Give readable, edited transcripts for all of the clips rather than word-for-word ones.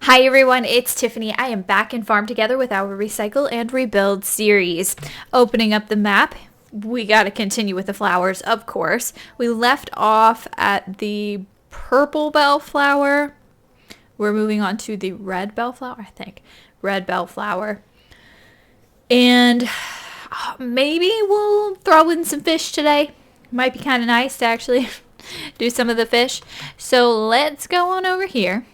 Hi everyone, it's Tiffany. I am back in Farm Together with our Recycle and Rebuild series. Opening up the map, we got to continue with the flowers, of course. We left off at the purple bellflower. We're moving on to the red bellflower, I think. Red bellflower. And maybe we'll throw in some fish today. Might be kind of nice to actually do some of the fish. So let's go on over here.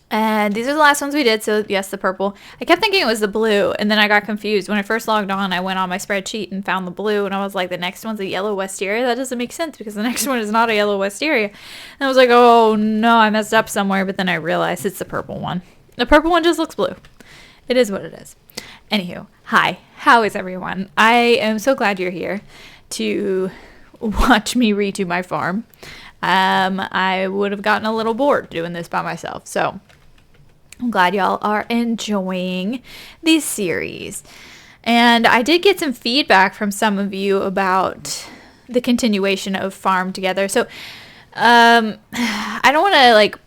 And these are the last ones we did, so yes, the purple. I kept thinking it was the blue, and then I got confused. When I first logged on, I went on my spreadsheet and found the blue, and I was like, the next one's a yellow wisteria? That doesn't make sense, because the next one is not a yellow wisteria. And I was like, oh no, I messed up somewhere, but then I realized it's the purple one. The purple one just looks blue. It is what it is. Anywho, hi, how is everyone? I am so glad you're here to watch me redo my farm. I would have gotten a little bored doing this by myself, so I'm glad y'all are enjoying this series. And I did get some feedback from some of you about the continuation of Farm Together. So I don't want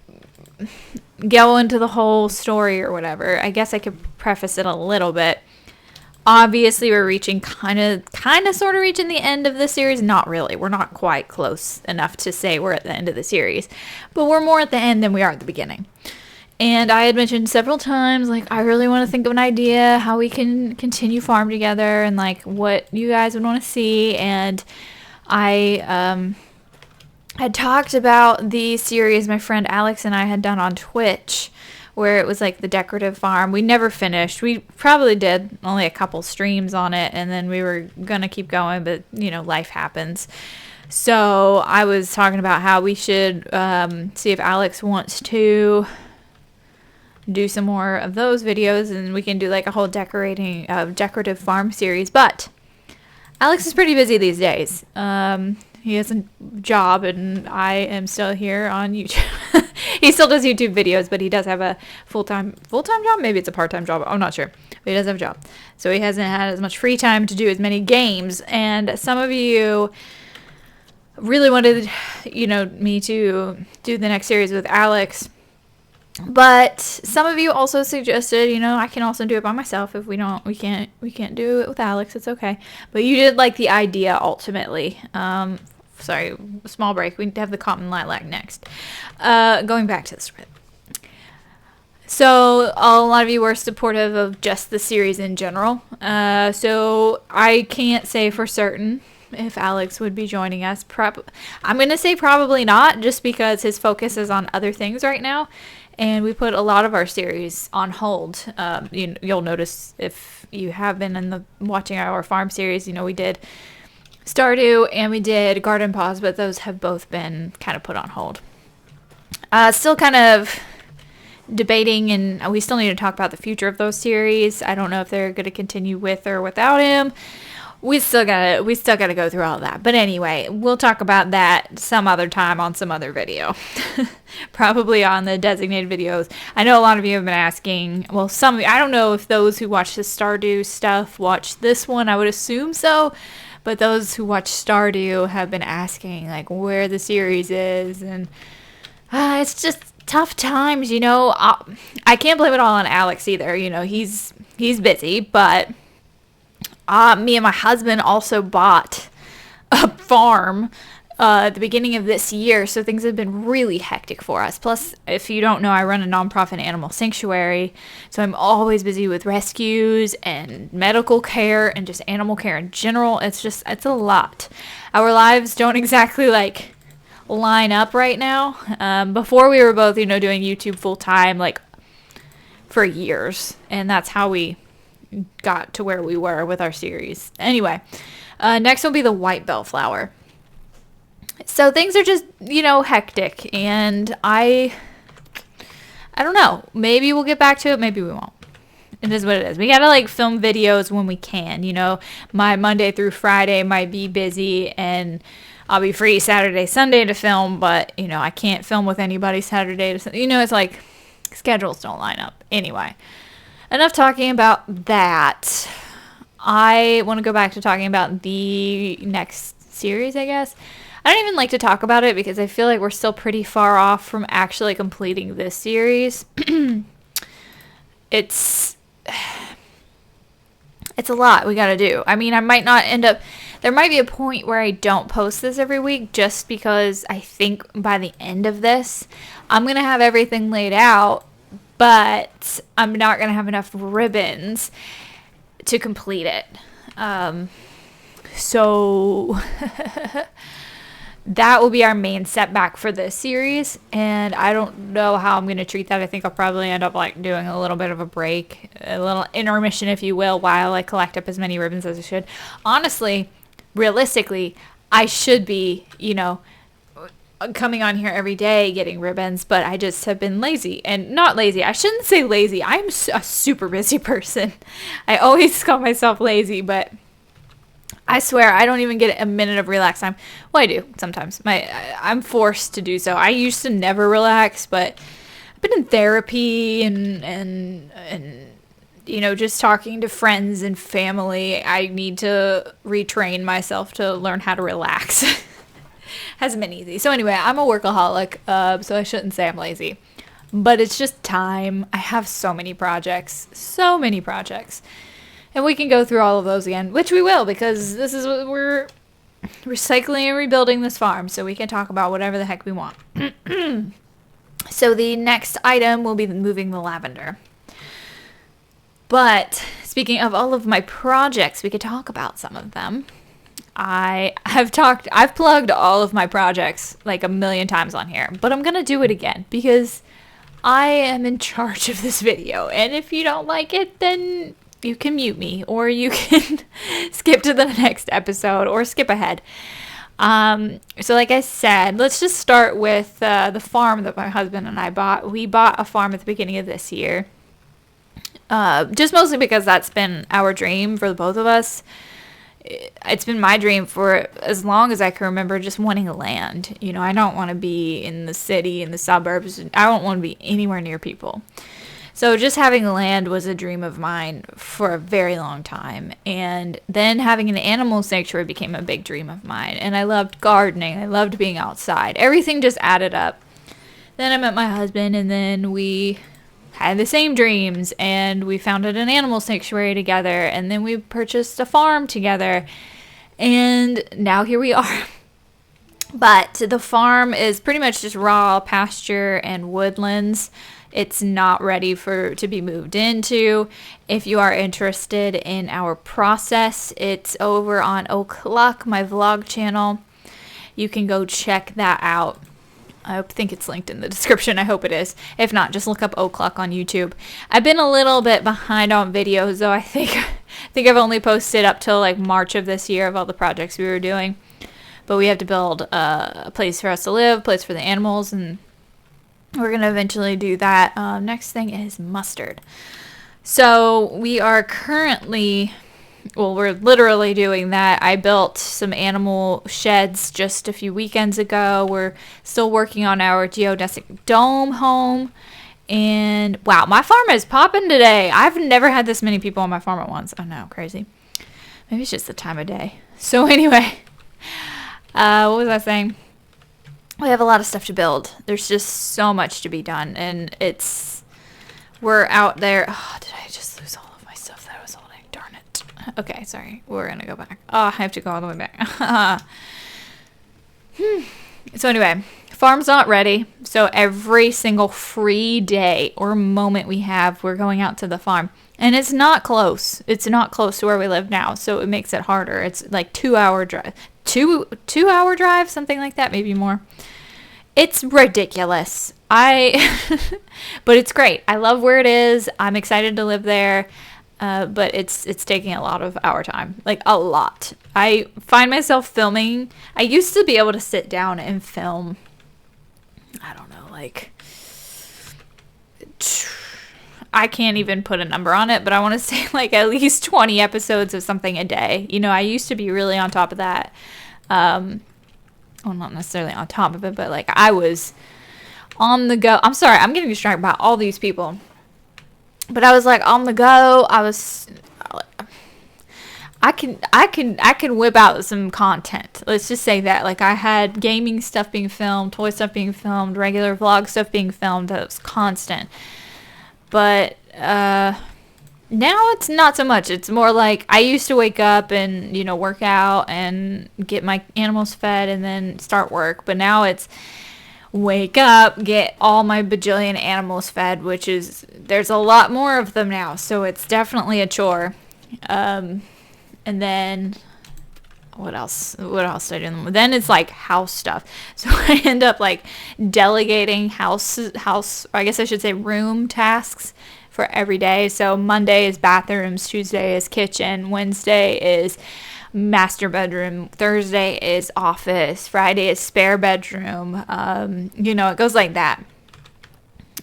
to go into the whole story or whatever. I guess I could preface it a little bit. Obviously, we're reaching kind of sort of reaching the end of the series. Not really. We're not quite close enough to say we're at the end of the series. But we're more at the end than we are at the beginning. And I had mentioned several times, I really want to think of an idea how we can continue Farm Together and, what you guys would want to see. And I had talked about the series my friend Alex and I had done on Twitch, where it was, the decorative farm. We never finished. We probably did only a couple streams on it, and then we were going to keep going, but, life happens. So I was talking about how we should see if Alex wants to do some more of those videos, and we can do a whole decorative farm series. But Alex is pretty busy these days. He has a job, and I am still here on YouTube. He still does YouTube videos, but he does have a full-time job. Maybe it's a part-time job. I'm not sure, but he does have a job, so he hasn't had as much free time to do as many games. And some of you really wanted me to do the next series with Alex. But some of you also suggested, I can also do it by myself if we can't do it with Alex. It's okay. But you did like the idea ultimately. Sorry, small break. We have the cotton lilac next. Going back to the spread. So a lot of you were supportive of just the series in general. So I can't say for certain if Alex would be joining us. I'm going to say probably not, just because his focus is on other things right now. And we put a lot of our series on hold. You'll notice if you have been watching our farm series, we did Stardew and we did Garden Pause, but those have both been kind of put on hold. Still kind of debating, and we still need to talk about the future of those series. I don't know if they're going to continue with or without him. We still gotta go through all that. But anyway, we'll talk about that some other time on some other video. Probably on the designated videos. I know a lot of you have been asking, well, some of you, I don't know if those who watch the Stardew stuff watch this one. I would assume so. But those who watch Stardew have been asking, where the series is. And it's just tough times, I can't blame it all on Alex either. He's busy, but me and my husband also bought a farm at the beginning of this year, so things have been really hectic for us. Plus, if you don't know, I run a nonprofit animal sanctuary, so I'm always busy with rescues and medical care and just animal care in general. It's a lot. Our lives don't exactly line up right now. Before we were both, doing YouTube full time, for years, and that's how we got to where we were with our series. Anyway, next will be the white bellflower. So things are just, hectic, and I don't know. Maybe we'll get back to it. Maybe we won't. It is what it is. We gotta film videos when we can. My Monday through Friday might be busy, and I'll be free Saturday, Sunday to film, but I can't film with anybody Saturday to. It's schedules don't line up. Anyway. Enough talking about that. I want to go back to talking about the next series, I guess. I don't even like to talk about it because I feel like we're still pretty far off from actually completing this series. It's a lot we gotta do. I mean, I might not end up... There might be a point where I don't post this every week just because I think by the end of this, I'm going to have everything laid out, but I'm not going to have enough ribbons to complete it. So that will be our main setback for this series, and I don't know how I'm going to treat that. I think I'll probably end up like doing a little bit of a break, a little intermission, if you will, while I collect up as many ribbons as I should. Honestly, realistically, I should be, coming on here every day getting ribbons, but I just have been lazy. And not lazy, I shouldn't say lazy. I'm a super busy person. I always call myself lazy, but I swear I don't even get a minute of relax time. Well, I do sometimes. I'm forced to do so. I used to never relax, but I've been in therapy and just talking to friends and family. I need to retrain myself to learn how to relax. Hasn't been easy. So anyway, I'm a workaholic, so I shouldn't say I'm lazy. But it's just time. I have so many projects. And we can go through all of those again, which we will, because this is what we're recycling and rebuilding this farm, so we can talk about whatever the heck we want. So the next item will be moving the lavender. But speaking of all of my projects, we could talk about some of them. I've plugged all of my projects like a million times on here, but I'm going to do it again because I am in charge of this video. And if you don't like it, then you can mute me, or you can skip to the next episode or skip ahead. So like I said, let's just start with the farm that my husband and I bought. We bought a farm at the beginning of this year. Just mostly because that's been our dream for the both of us. It's been my dream for as long as I can remember, just wanting a land. I don't want to be in the city, in the suburbs. I don't want to be anywhere near people. So just having land was a dream of mine for a very long time. And then having an animal sanctuary became a big dream of mine. And I loved gardening. I loved being outside. Everything just added up. Then I met my husband, and then we had the same dreams, and we founded an animal sanctuary together, and then we purchased a farm together, and now here we are. But the farm is pretty much just raw pasture and woodlands. It's not ready to be moved into. If you are interested in our process, it's over on Ohcluck, my vlog channel. You can go check that out. I think it's linked in the description. I hope it is. If not, just look up Ohcluck on YouTube. I've been a little bit behind on videos, though. I think I've only posted up till like March of this year of all the projects we were doing. But we have to build a place for us to live, a place for the animals, and we're going to eventually do that. Next thing is mustard. So we are currently... Well, we're literally doing that. I built some animal sheds just a few weekends ago. We're still working on our geodesic dome home. And wow, my farm is popping today. I've never had this many people on my farm at once. Oh no, crazy. Maybe it's just the time of day. So anyway, what was I saying? We have a lot of stuff to build. There's just so much to be done. And we're out there. Oh, did I just lose all of my stuff that I was holding? Darn it. Okay, sorry. We're going to go back. Oh, I have to go all the way back. So anyway, farm's not ready. So every single free day or moment we have, we're going out to the farm. And it's not close. It's not close to where we live now. So it makes it harder. It's like 2-hour drive. 2-hour drive, something like that, maybe more. It's ridiculous. But it's great. I love where it is. I'm excited to live there. But it's taking a lot of our time, like a lot. I find myself filming. I used to be able to sit down and film, I don't know, like, I can't even put a number on it, but I want to say like at least 20 episodes of something a day. I used to be really on top of that. Well, not necessarily on top of it, but like I was on the go. I'm sorry, I'm getting distracted by all these people. But I was like on the go. I can whip out some content. Let's just say that. Like, I had gaming stuff being filmed, toy stuff being filmed, regular vlog stuff being filmed. That was constant. But now it's not so much. It's more like I used to wake up and, work out and get my animals fed and then start work. But now it's wake up, get all my bajillion animals fed, which is, there's a lot more of them now. So it's definitely a chore. And then what else did I do? Then it's like house stuff. So I end up like delegating house, I guess I should say room tasks for every day. So Monday is bathrooms, Tuesday is kitchen, Wednesday is master bedroom, Thursday is office, Friday is spare bedroom. It goes like that.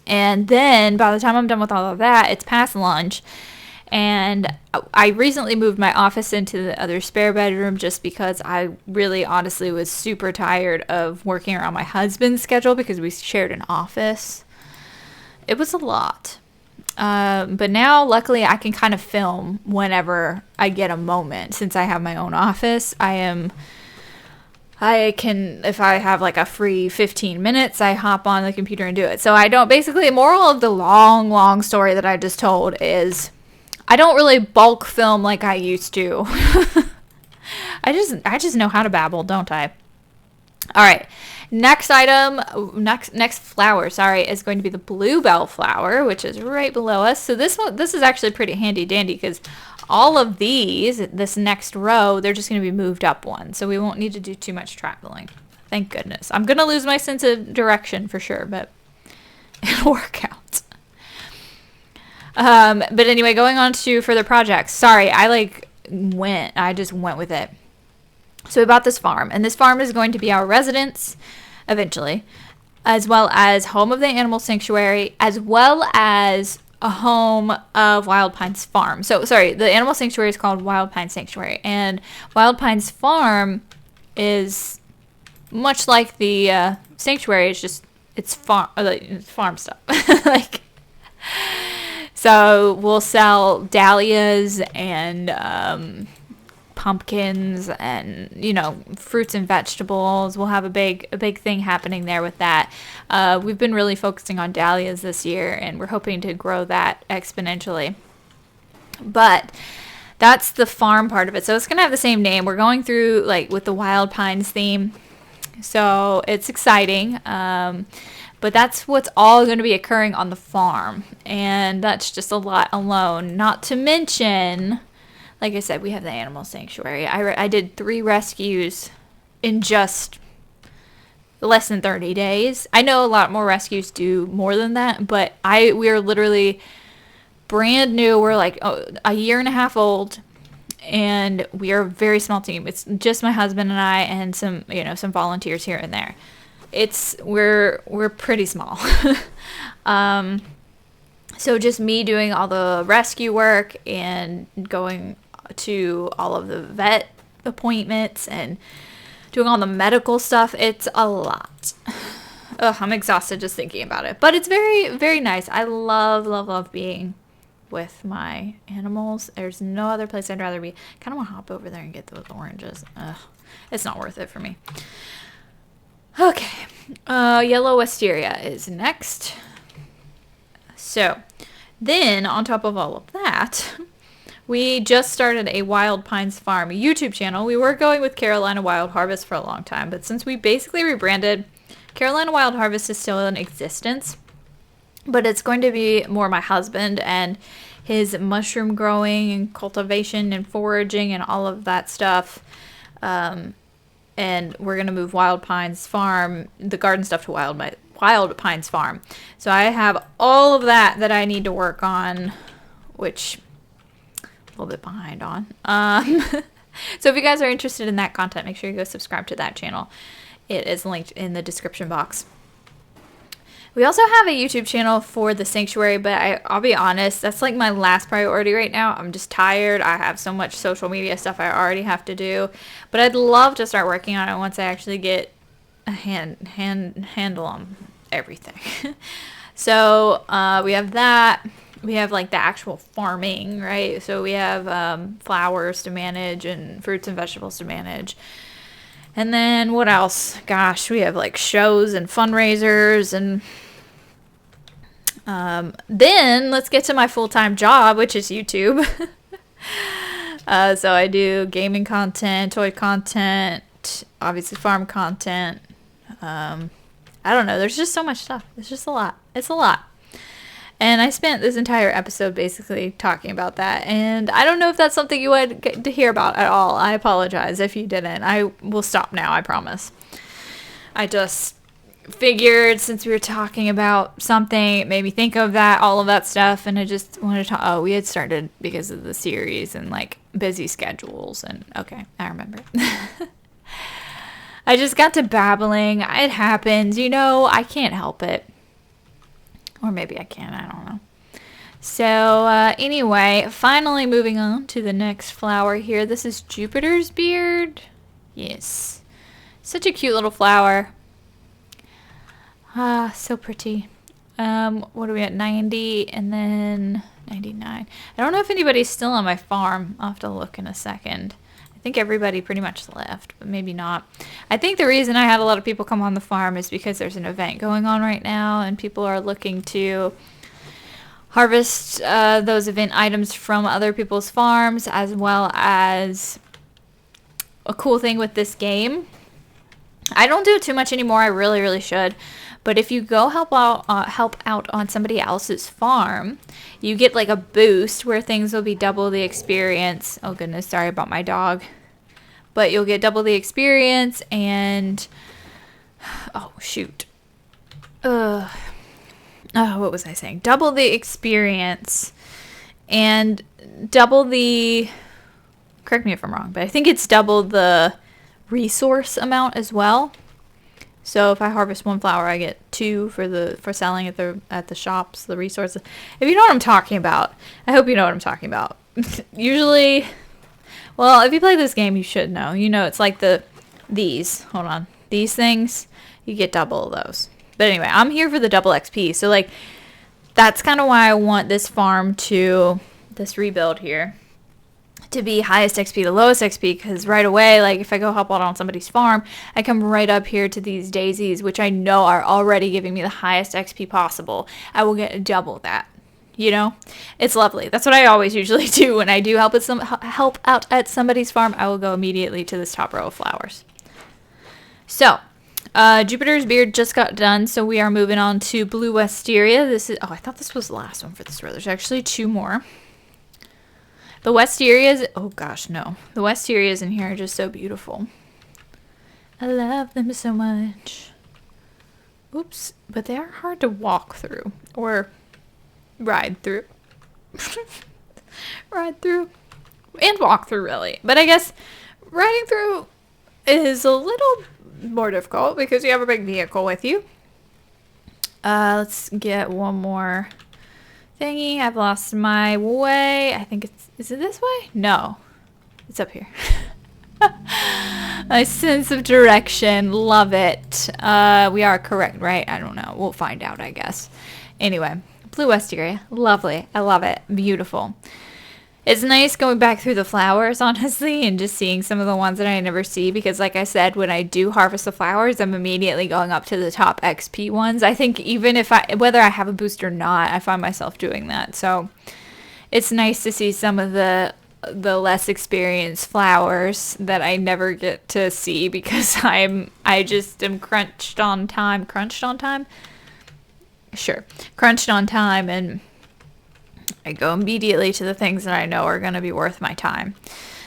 And then by the time I'm done with all of that, it's past lunch. And I recently moved my office into the other spare bedroom just because I really honestly was super tired of working around my husband's schedule because we shared an office. It was a lot. But now, luckily, I can kind of film whenever I get a moment. Since I have my own office, I can, if I have like a free 15 minutes, I hop on the computer and do it. So I don't, basically, the moral of the long story that I just told is I don't really bulk film like I used to. I just know how to babble, don't I? All right. Next flower, is going to be the bluebell flower, which is right below us. So this is actually pretty handy dandy because all of these, this next row, they're just going to be moved up one. So we won't need to do too much traveling. Thank goodness. I'm going to lose my sense of direction for sure, but it'll work out. But anyway, going on to further projects. Sorry, I just went with it. So we bought this farm, and this farm is going to be our residence eventually, as well as home of the animal sanctuary, as well as a home of Wild Pines Farm. So, sorry, the animal sanctuary is called Wild Pines Sanctuary, and Wild Pines Farm is much like the sanctuary. It's farm stuff. So we'll sell dahlias and pumpkins and fruits and vegetables. We'll have a big thing happening there with that. We've been really focusing on dahlias this year, and we're hoping to grow that exponentially. But that's the farm part of it. So it's gonna have the same name. We're going through with the Wild Pines theme, so it's exciting. But that's what's all going to be occurring on the farm. And that's just a lot alone. Not to mention, like I said, we have the animal sanctuary. I did 3 rescues in just less than 30 days. I know a lot more rescues do more than that, but we are literally brand new. We're like a year and a half old, and we are a very small team. It's just my husband and I and some volunteers here and there. We're pretty small. So just me doing all the rescue work and going to all of the vet appointments and doing all the medical stuff. It's a lot. Ugh, I'm exhausted just thinking about it. But it's very, very nice. I love being with my animals. There's no other place I'd rather be. Kind of want to hop over there and get those oranges. Ugh, it's not worth it for me. Okay, yellow wisteria is next. So, then on top of all of that, we just started a Wild Pines Farm YouTube channel. We were going with Carolina Wild Harvest for a long time, but since we basically rebranded, Carolina Wild Harvest is still in existence, but it's going to be more my husband and his mushroom growing and cultivation and foraging and all of that stuff. And we're going to move Wild Pines Farm, the garden stuff, to Wild Pines Farm. So I have all of that I need to work on, which I'm a little bit behind on. So if you guys are interested in that content, make sure you go subscribe to that channel. It is linked in the description box. We also have a YouTube channel for the sanctuary, but I'll be honest, that's like my last priority right now. I'm just tired. I have so much social media stuff I already have to do, but I'd love to start working on it once I actually get a handle on everything. So we have that. we have like the actual farming, right? So we have flowers to manage and fruits and vegetables to manage. And then what else? Gosh, we have like shows and fundraisers. And then let's get to my full-time job, which is YouTube. So I do gaming content, toy content, obviously farm content. I don't know. There's just so much stuff. It's just a lot. It's a lot. And I spent this entire episode basically talking about that. And I don't know if that's something you would get to hear about at all. I apologize if you didn't. I will stop now, I promise. I just figured since we were talking about something, it made me think of that, all of that stuff. And I just wanted to talk. Oh, we had started because of the series and like busy schedules. And okay, I remember. I just got to babbling. It happens. You know, I can't help it. Or maybe I can, I don't know. So, anyway, finally moving on to the next flower here. This is Jupiter's beard. Yes. Such a cute little flower. Ah, so pretty. What are we at? 90 and then 99. I don't know if anybody's still on my farm. I'll have to look in a second. I think everybody pretty much left, but maybe not. I think the reason I had a lot of people come on the farm is because there's an event going on right now and people are looking to harvest those event items from other people's farms, as well as a cool thing with this game. I don't do it too much anymore. I really, really should. But if you go help out on somebody else's farm, you get like a boost where things will be double the experience. Oh goodness, sorry about my dog. But you'll get double the experience and oh shoot. What was I saying? Double the experience and double the, correct me if I'm wrong, but I think it's double the resource amount as well. So if I harvest one flower, I get 2 for selling at the shops, the resources. If you know what I'm talking about, I hope you know what I'm talking about. Usually, well, if you play this game, you should know. You know, it's like these things, you get double of those. But anyway, I'm here for the double XP. So like, that's kind of why I want this farm to, this rebuild here, to be highest XP to lowest XP, because right away, like if I go help out on somebody's farm, I come right up here to these daisies, which I know are already giving me the highest XP possible. I will get double that. You know, it's lovely. That's what I always usually do when I do help out at somebody's farm. I will go immediately to this top row of flowers. So, Jupiter's beard just got done, so we are moving on to blue wisteria. This is, oh, I thought this was the last one for this row. There's actually 2 more. The wisterias, oh gosh, no. The wisterias in here are just so beautiful. I love them so much. Oops, but they are hard to walk through or ride through. Ride through and walk through, really. But I guess riding through is a little more difficult because you have a big vehicle with you. Let's get one more thingy. I've lost my way. I think is it this way? No, it's up here. My sense of direction, love it. We are correct, right? I don't know. We'll find out, I guess. Anyway, blue wisteria, lovely. I love it. Beautiful. It's nice going back through the flowers, honestly, and just seeing some of the ones that I never see, because like I said, when I do harvest the flowers, I'm immediately going up to the top XP ones. I think even if whether I have a boost or not, I find myself doing that. So it's nice to see some of the less experienced flowers that I never get to see because I just am crunched on time, and I go immediately to the things that I know are going to be worth my time.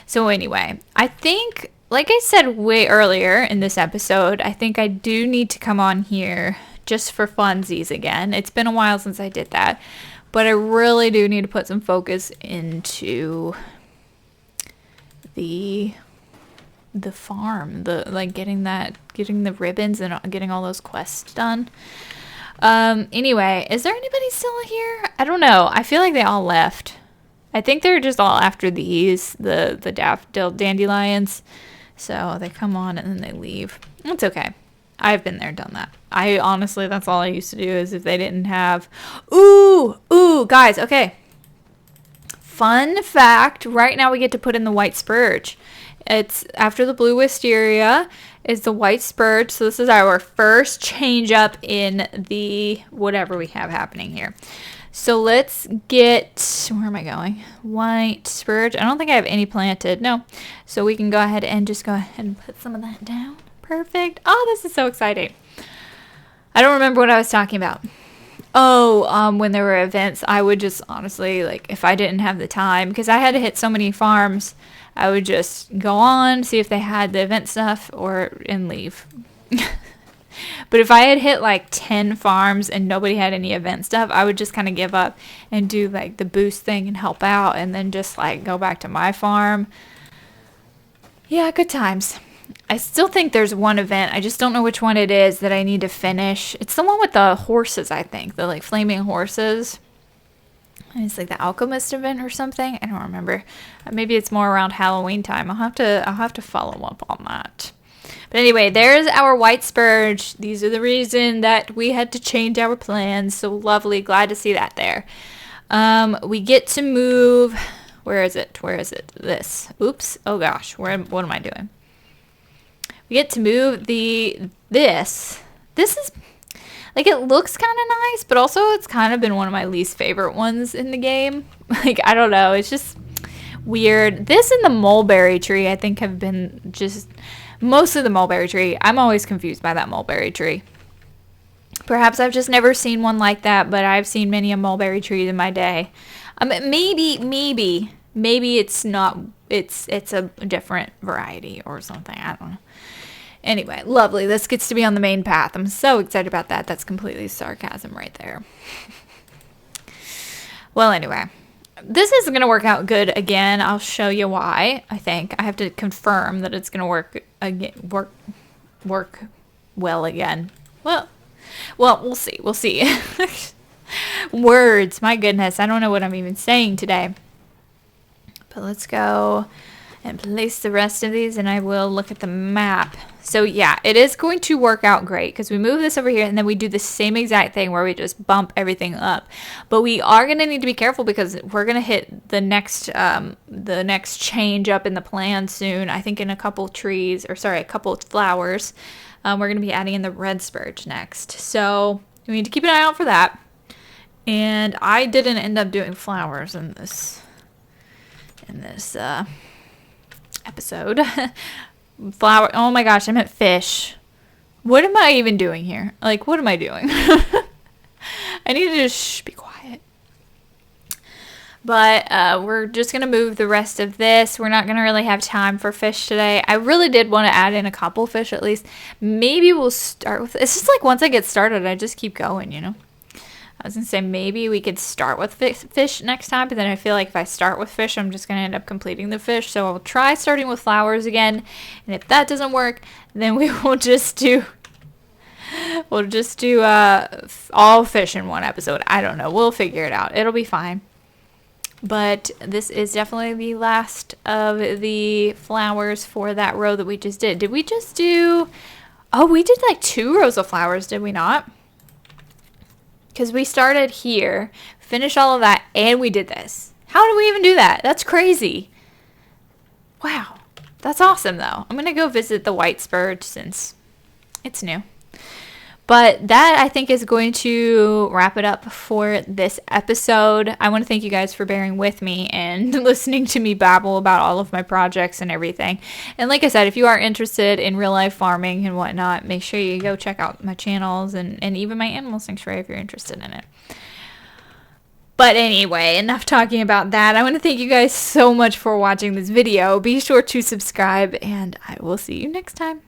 So anyway, I think, like I said way earlier in this episode, I think I do need to come on here just for funsies again. It's been a while since I did that, but I really do need to put some focus into the farm, getting the ribbons and getting all those quests done. Anyway, is there anybody still here? I don't know. I feel like they all left. I think they're just all after these, the dandelions. So they come on and then they leave. It's okay. I've been there, done that. I honestly, that's all I used to do is if they didn't have... Ooh, guys, okay. Fun fact, right now we get to put in the white spurge. It's after the blue wisteria is the white spurge. So this is our first change up in the whatever we have happening here. So let's get, where am I going? White spurge. I don't think I have any planted. No. So we can go ahead and just go ahead and put some of that down. Perfect. Oh, this is so exciting. I don't remember what I was talking about. Oh, when there were events, I would just honestly, like, if I didn't have the time, because I had to hit so many farms, I would just go on, see if they had the event stuff, and leave. But if I had hit like 10 farms and nobody had any event stuff, I would just kind of give up and do like the boost thing and help out, and then just like go back to my farm. Yeah, good times. I still think there's one event. I just don't know which one it is that I need to finish. It's the one with the horses, I think. The like flaming horses. It's like the alchemist event or something. I don't remember. Maybe it's more around Halloween time. I'll have to follow up on that. But anyway, there's our white spurge. These are the reason that we had to change our plans. So lovely. Glad to see that there. We get to move. Where is it? This. Oops. Oh gosh. What am I doing? We get to move this. This is, like, it looks kind of nice, but also it's kind of been one of my least favorite ones in the game. Like, I don't know. It's just weird. This and the mulberry tree, I think, have been just, mostly the mulberry tree. I'm always confused by that mulberry tree. Perhaps I've just never seen one like that, but I've seen many a mulberry tree in my day. Maybe it's not, it's a different variety or something. I don't know. Anyway, lovely. This gets to be on the main path. I'm so excited about that. That's completely sarcasm right there. Well, anyway, this isn't going to work out good again. I'll show you why. I think I have to confirm that it's going to work well again. Well, we'll see. We'll see. Words. My goodness. I don't know what I'm even saying today. But let's go and place the rest of these, and I will look at the map. So yeah, it is going to work out great because we move this over here and then we do the same exact thing where we just bump everything up. But we are going to need to be careful because we're going to hit the next change up in the plan soon. I think in a couple flowers. We're going to be adding in the red spurge next. So we need to keep an eye out for that. And I didn't end up doing flowers in this episode. Flower. Oh my gosh, I meant fish. What am I even doing here? Like, what am I doing? I need to just be quiet. But we're just going to move the rest of this. We're not going to really have time for fish today. I really did want to add in a couple fish at least. Maybe we'll start with... It's just like once I get started, I just keep going, you know? I was going to say maybe we could start with fish next time, but then I feel like if I start with fish, I'm just going to end up completing the fish. So I'll try starting with flowers again. And if that doesn't work, then we will just do... We'll just do all fish in one episode. I don't know. We'll figure it out. It'll be fine. But this is definitely the last of the flowers for that row that we just did. Did we just do... Oh, we did like 2 rows of flowers, did we not? Because we started here, finished all of that, and we did this. How did we even do that? That's crazy. Wow. That's awesome, though. I'm going to go visit the white spurge since it's new. But that, I think, is going to wrap it up for this episode. I want to thank you guys for bearing with me and listening to me babble about all of my projects and everything. And like I said, if you are interested in real-life farming and whatnot, make sure you go check out my channels and even my animal sanctuary if you're interested in it. But anyway, enough talking about that. I want to thank you guys so much for watching this video. Be sure to subscribe, and I will see you next time.